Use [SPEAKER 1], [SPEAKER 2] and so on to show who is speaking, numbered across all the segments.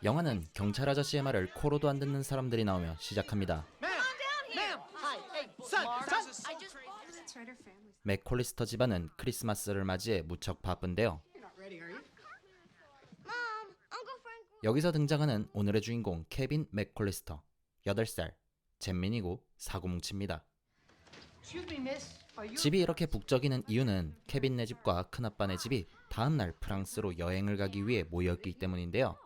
[SPEAKER 1] 영화는 경찰 아저씨의 말을 코로도 안 듣는 사람들이 나오며 시작합니다. 맥콜리스터 집안은 크리스마스를 맞이해 무척 바쁜데요. 여기서 등장하는 오늘의 주인공 케빈 맥콜리스터, 8살, 잼민이고 사고뭉치입니다. 집이 이렇게 북적이는 이유는 케빈네 집과 큰아빠네 집이 다음날 프랑스로 여행을 가기 위해 모였기 때문인데요.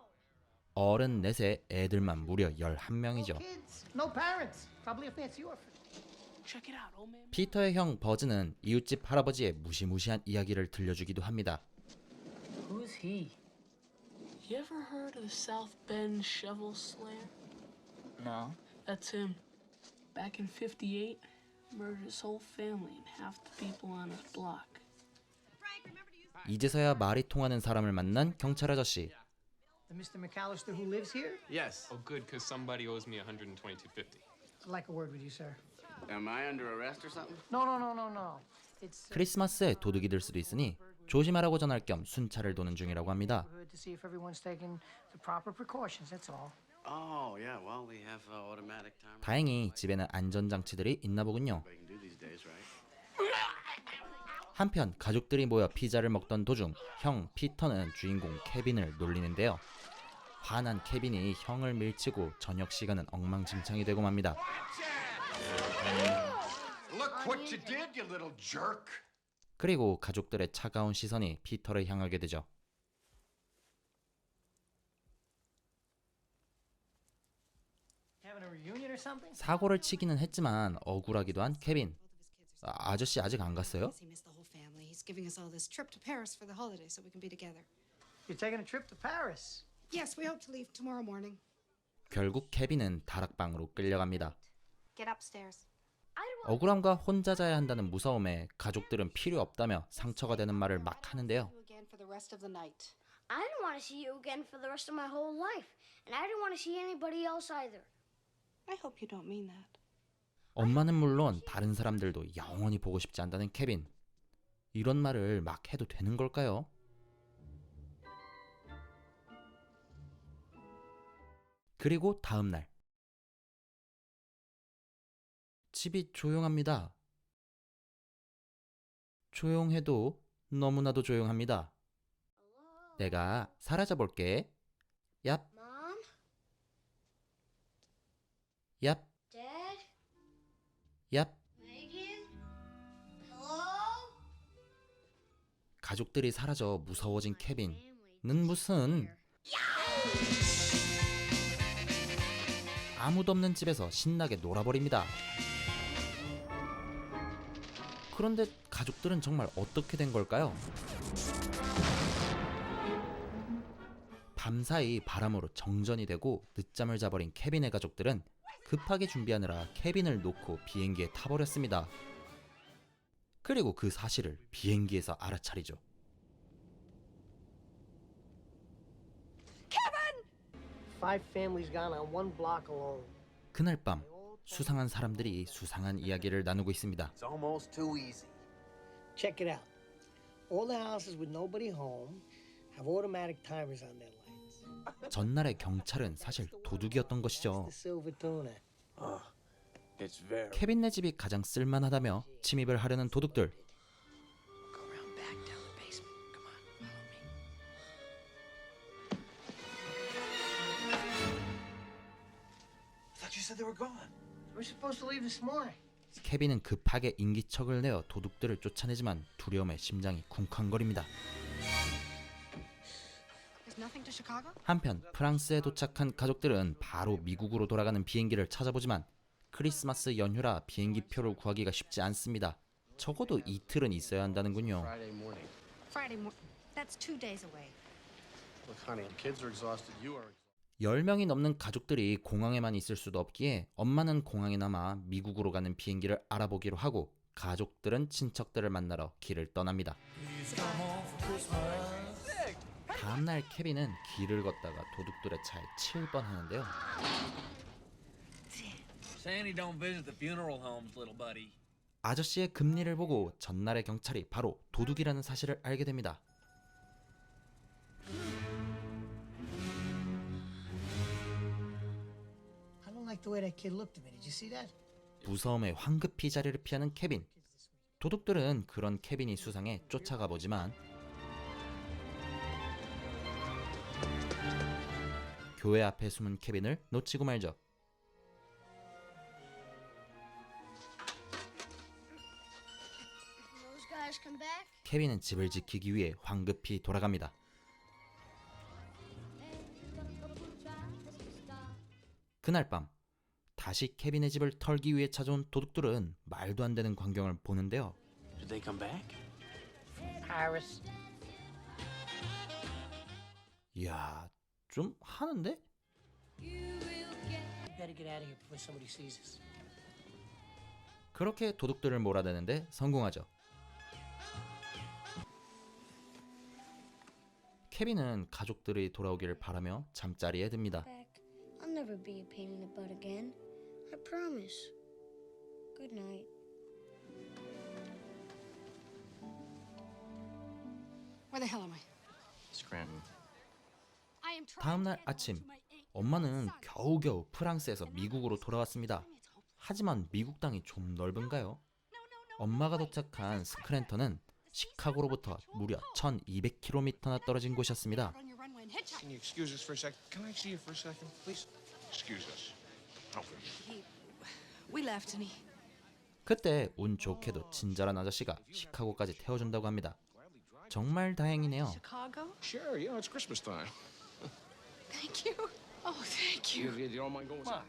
[SPEAKER 1] 어른 넷에 애들만 무려 11명이죠. 피터의 형 버즈는 이웃집 할아버지의 무시무시한 이야기를 들려주기도 합니다.
[SPEAKER 2] Who's he? You ever heard of the South Bend Shovel Slayer?
[SPEAKER 3] No.
[SPEAKER 2] That's him. Back in '58, murdered his whole family and half the people on his block.
[SPEAKER 1] 이제서야 말이 통하는 사람을 만난 경찰 아저씨.
[SPEAKER 3] Mr. McAllister who lives here?
[SPEAKER 4] Yes. Oh, good, because somebody owes me $122.50.
[SPEAKER 3] I'd like a word with you, sir.
[SPEAKER 5] Am I under arrest or something?
[SPEAKER 3] No. It's
[SPEAKER 1] 크리스마스에 도둑이 들 수도 있으니 조심하라고 전할 겸 순찰을 도는 중이라고 합니다.
[SPEAKER 3] to see if everyone's taking the proper precautions. That's all.
[SPEAKER 5] Oh, yeah. Well, we have automatic timer.
[SPEAKER 1] 다행히 집에는 안전장치들이 있나 보군요.
[SPEAKER 5] They can do these days, right?
[SPEAKER 1] 한편 가족들이 모여 피자를 먹던 도중 형 피터는 주인공 케빈을 놀리는데요. 화난 케빈이 형을 밀치고 저녁 시간은 엉망진창이 되고 맙니다.
[SPEAKER 6] Look what you did, you little jerk.
[SPEAKER 1] 그리고 가족들의 차가운 시선이 피터를 향하게 되죠.
[SPEAKER 3] Having a reunion or something?
[SPEAKER 1] 사고를 치기는 했지만 억울하기도 한 케빈. 아저씨 아직 안 갔어요?
[SPEAKER 7] He missed the whole family. He's giving us all this trip to Paris for the holiday so we can be together.
[SPEAKER 3] You're taking a trip to Paris.
[SPEAKER 7] Yes, we hope to leave tomorrow morning.
[SPEAKER 1] 결국 케빈은 다락방으로 끌려갑니다.
[SPEAKER 7] Get upstairs.
[SPEAKER 1] 억울함과 혼자 자야 한다는 무서움에 가족들은 필요 없다며 상처가 되는 말을 막 하는데요.
[SPEAKER 7] See you again for the rest of the night.
[SPEAKER 8] I didn't want to see you again for the rest of my whole life. And I didn't want to see anybody else either.
[SPEAKER 7] I hope you don't mean that.
[SPEAKER 1] 엄마는 물론 다른 사람들도 영원히 보고 싶지 않다는 케빈. 이런 말을 막 해도 되는 걸까요? 그리고 다음 날. 집이 조용합니다. 조용해도 너무나도 조용합니다. 내가 사라져 볼게. 얍,
[SPEAKER 8] Mom?
[SPEAKER 1] 얍,
[SPEAKER 8] Dad?
[SPEAKER 1] 얍.
[SPEAKER 8] Megan? Hello?
[SPEAKER 1] 가족들이 사라져 무서워진 케빈은 무슨 아무도 없는 집에서 신나게 놀아버립니다. 그런데 가족들은 정말 어떻게 된 걸까요? 밤사이 바람으로 정전이 되고 늦잠을 자버린 케빈의 가족들은 급하게 준비하느라 케빈을 놓고 비행기에 타버렸습니다. 그리고 그 사실을 비행기에서 알아차리죠.
[SPEAKER 3] Five families gone on one block alone.
[SPEAKER 1] 그날 밤 수상한 사람들이 수상한 이야기를 나누고 있습니다.
[SPEAKER 5] It's almost too easy.
[SPEAKER 3] Check it out. All the houses with nobody home have automatic timers on their lights.
[SPEAKER 1] 전날의 경찰은 사실 도둑이었던 것이죠.
[SPEAKER 3] The silver tuna.
[SPEAKER 5] It's very.
[SPEAKER 1] 케빈네 집이 가장 쓸만하다며 침입을 하려는 도둑들.
[SPEAKER 7] Go around back down the basement. Come on, follow me.
[SPEAKER 6] I thought you said they were gone.
[SPEAKER 3] We're supposed to leave this morning.
[SPEAKER 1] 케빈은 급하게 인기척을 내어 도둑들을 쫓아내지만 두려움에 심장이 쿵쾅거립니다.
[SPEAKER 7] There's nothing to Chicago?
[SPEAKER 1] 한편 프랑스에 도착한 가족들은 바로 미국으로 돌아가는 비행기를 찾아보지만 크리스마스 연휴라 비행기표를 구하기가 쉽지 않습니다. 적어도 이틀은 있어야 한다는군요.
[SPEAKER 5] Friday morning.
[SPEAKER 7] Friday morning. That's 2 days away.
[SPEAKER 5] Look, honey, the kids are exhausted. You are exhausted.
[SPEAKER 1] 10명이 넘는 가족들이 공항에만 있을 수도 없기에 엄마는 공항에 남아 미국으로 가는 비행기를 알아보기로 하고 가족들은 친척들을 만나러 길을 떠납니다. 다음날 케빈은 길을 걷다가 도둑들의 차에 치일 뻔하는데요.
[SPEAKER 9] Sandy don't visit the funeral homes, little buddy.
[SPEAKER 1] 아저씨의 금리를 보고 전날의 경찰이 바로 도둑이라는 사실을 알게 됩니다.
[SPEAKER 3] like the way that kid looked at me. Did you see that?
[SPEAKER 1] 무서움에 황급히 자리를 피하는 케빈. 도둑들은 그런 케빈이 수상해 쫓아가 보지만 교회 앞에 숨은 케빈을 놓치고 말죠.
[SPEAKER 8] Those guys come back?
[SPEAKER 1] 케빈은 집을 지키기 위해 황급히 돌아갑니다. 그날 밤 다시 케빈의 집을 털기 위해 찾아온 도둑들은 말도 안 되는 광경을 보는데요.
[SPEAKER 5] Did they come back?
[SPEAKER 3] Paris.
[SPEAKER 1] 이야, 좀 하는데?
[SPEAKER 3] Better get out of here before somebody sees us.
[SPEAKER 1] 그렇게 도둑들을 몰아내는데 성공하죠. 케빈은 가족들이 돌아오기를 바라며 잠자리에 듭니다.
[SPEAKER 8] Back. I'll never be a pain in the butt again. I promise. Good night.
[SPEAKER 7] Where the hell am I?
[SPEAKER 5] Scranton.
[SPEAKER 7] I am trying
[SPEAKER 1] 다음
[SPEAKER 7] to
[SPEAKER 1] 날
[SPEAKER 7] get
[SPEAKER 1] 아침
[SPEAKER 7] to my ankle.
[SPEAKER 1] 엄마는 겨우겨우 프랑스에서 미국으로 돌아왔습니다. 하지만 미국 땅이 좀 넓은가요? 엄마가 도착한 스크랜턴은 시카고로부터 무려 1200km나 떨어진 곳이었습니다.
[SPEAKER 7] On your runway and hitchhike.
[SPEAKER 6] Can you excuse us for a second? Can I see you for a second, please? Excuse us.
[SPEAKER 7] We left and he
[SPEAKER 1] 그때 운 좋게도 친절한 아저씨가 시카고까지 태워준다고 합니다. 정말 다행이네요.
[SPEAKER 7] Chicago?
[SPEAKER 6] Sure, you know, it's Christmas time.
[SPEAKER 7] Thank you. Oh, thank you.
[SPEAKER 6] You don't mind going with us?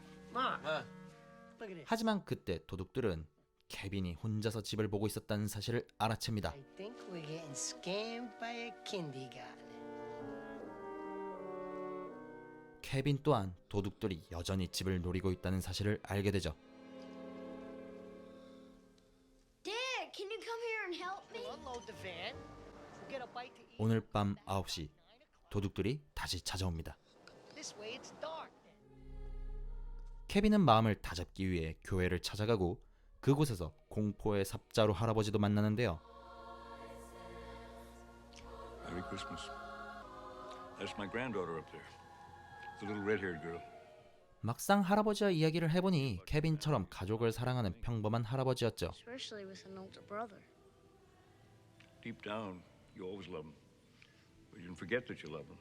[SPEAKER 3] Look at this.
[SPEAKER 1] 하지만 그때 도둑들은 케빈이 혼자서 집을 보고 있었다는 사실을 알아챕니다.
[SPEAKER 3] I think we're getting scammed by a kindergarten.
[SPEAKER 1] 케빈 또한 도둑들이 여전히 집을 노리고 있다는 사실을 알게 되죠.
[SPEAKER 8] Dad, can you come here and help me?
[SPEAKER 3] Unload the van. We'll get a bite to eat.
[SPEAKER 1] 오늘 밤 9시 도둑들이 다시 찾아옵니다.
[SPEAKER 3] This way it's dark.
[SPEAKER 1] 케빈은 마음을 다잡기 위해 교회를 찾아가고 그곳에서 공포의 삽자루 할아버지도 만나는데요.
[SPEAKER 10] Merry Christmas. That's my granddaughter up there. The little red-haired girl.
[SPEAKER 1] 막상 할아버지와 이야기를 해보니 케빈처럼 가족을 사랑하는 평범한 할아버지였죠.
[SPEAKER 8] Especially with an older brother.
[SPEAKER 10] Deep down, you always love them. But you can forget that you love them.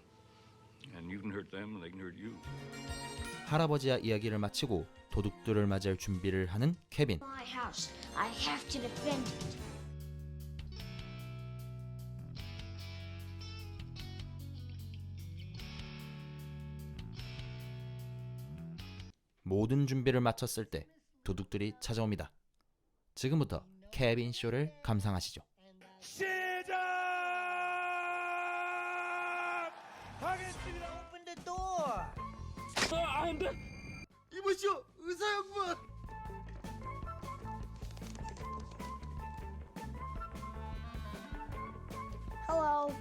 [SPEAKER 10] And you can hurt them and they can hurt you.
[SPEAKER 1] 할아버지와 이야기를 마치고 도둑들을 맞이할 준비를 하는 케빈.
[SPEAKER 8] My house. I have to defend it.
[SPEAKER 1] 모든 준비를 마쳤을 때 도둑들이 찾아옵니다. 지금부터 케빈 쇼를 감상하시죠.
[SPEAKER 3] Open the door.
[SPEAKER 5] 이보시오, 의사 양반.
[SPEAKER 8] Hello.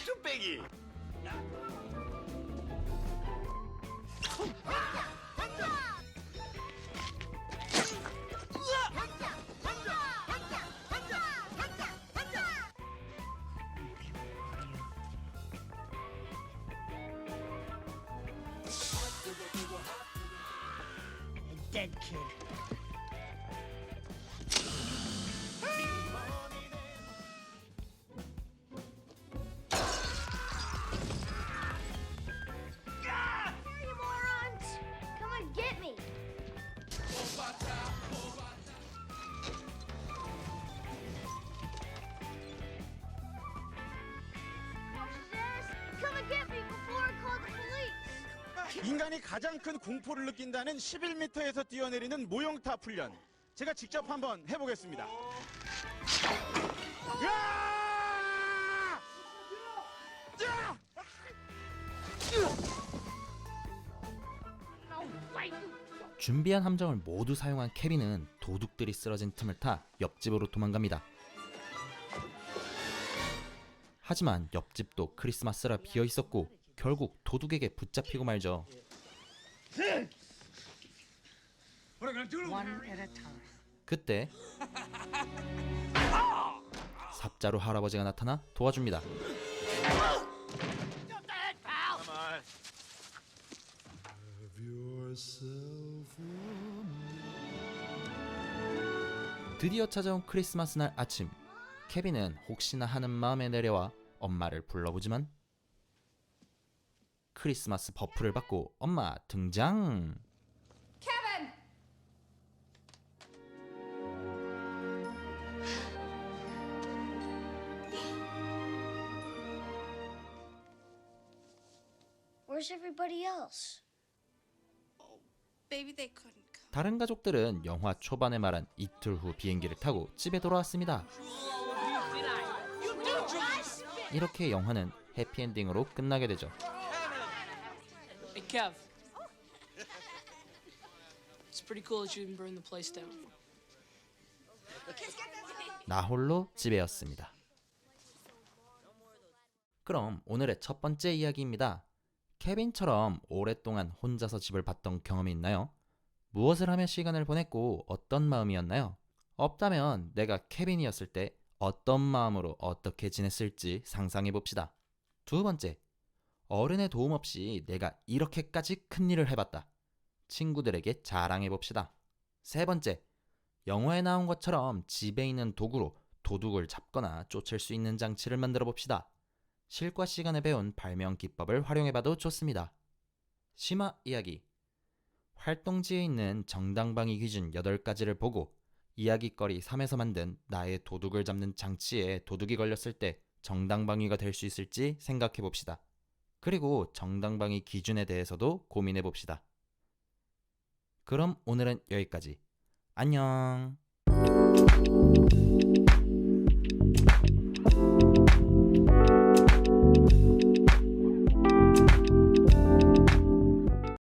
[SPEAKER 5] 쭈빼기.
[SPEAKER 3] A dead kid.
[SPEAKER 8] Here, you morons! Come and get me! Come and get me before I call the police!
[SPEAKER 11] 인간이 가장 큰 공포를 느낀다는 11m에서 뛰어내리는 모형탑 훈련. 제가 직접 한번 해보겠습니다.
[SPEAKER 1] 준비한 함정을 모두 사용한 케빈은 도둑들이 쓰러진 틈을 타 옆집으로 도망갑니다. 하지만 옆집도 크리스마스라 비어 있었고 결국 도둑에게 붙잡히고 말죠.
[SPEAKER 3] One at a time.
[SPEAKER 1] 그때 삽자루 할아버지가 나타나 도와줍니다. 드디어 찾아온 크리스마스 날 아침, 케빈은 혹시나 하는 마음에 내려와 엄마를 불러보지만 크리스마스 버프를 받고 엄마 등장!
[SPEAKER 7] Kevin!
[SPEAKER 8] Where's everybody else?
[SPEAKER 7] Baby, they couldn't come.
[SPEAKER 1] 다른 가족들은 영화 초반에 말한 이틀 후 비행기를 타고 집에 돌아왔습니다. 이렇게 영화는 해피엔딩으로 끝나게 되죠.
[SPEAKER 2] Hey, Kev. It's pretty cool that you didn't burn the place down.
[SPEAKER 1] 나 홀로 집에였습니다. 그럼 오늘의 첫 번째 이야기입니다. 케빈처럼 오랫동안 혼자서 집을 봤던 경험이 있나요? 무엇을 하며 시간을 보냈고 어떤 마음이었나요? 없다면 내가 케빈이었을 때 어떤 마음으로 어떻게 지냈을지 상상해 봅시다. 두 번째, 어른의 도움 없이 내가 이렇게까지 큰일을 해봤다. 친구들에게 자랑해 봅시다. 세 번째, 영화에 나온 것처럼 집에 있는 도구로 도둑을 잡거나 쫓을 수 있는 장치를 만들어 봅시다. 실과 시간에 배운 발명 기법을 활용해봐도 좋습니다. 심화 이야기. 활동지에 있는 정당방위 기준 8가지를 보고 이야기거리 3에서 만든 나의 도둑을 잡는 장치에 도둑이 걸렸을 때 정당방위가 될 수 있을지 생각해봅시다. 그리고 정당방위 기준에 대해서도 고민해봅시다. 그럼 오늘은 여기까지. 안녕.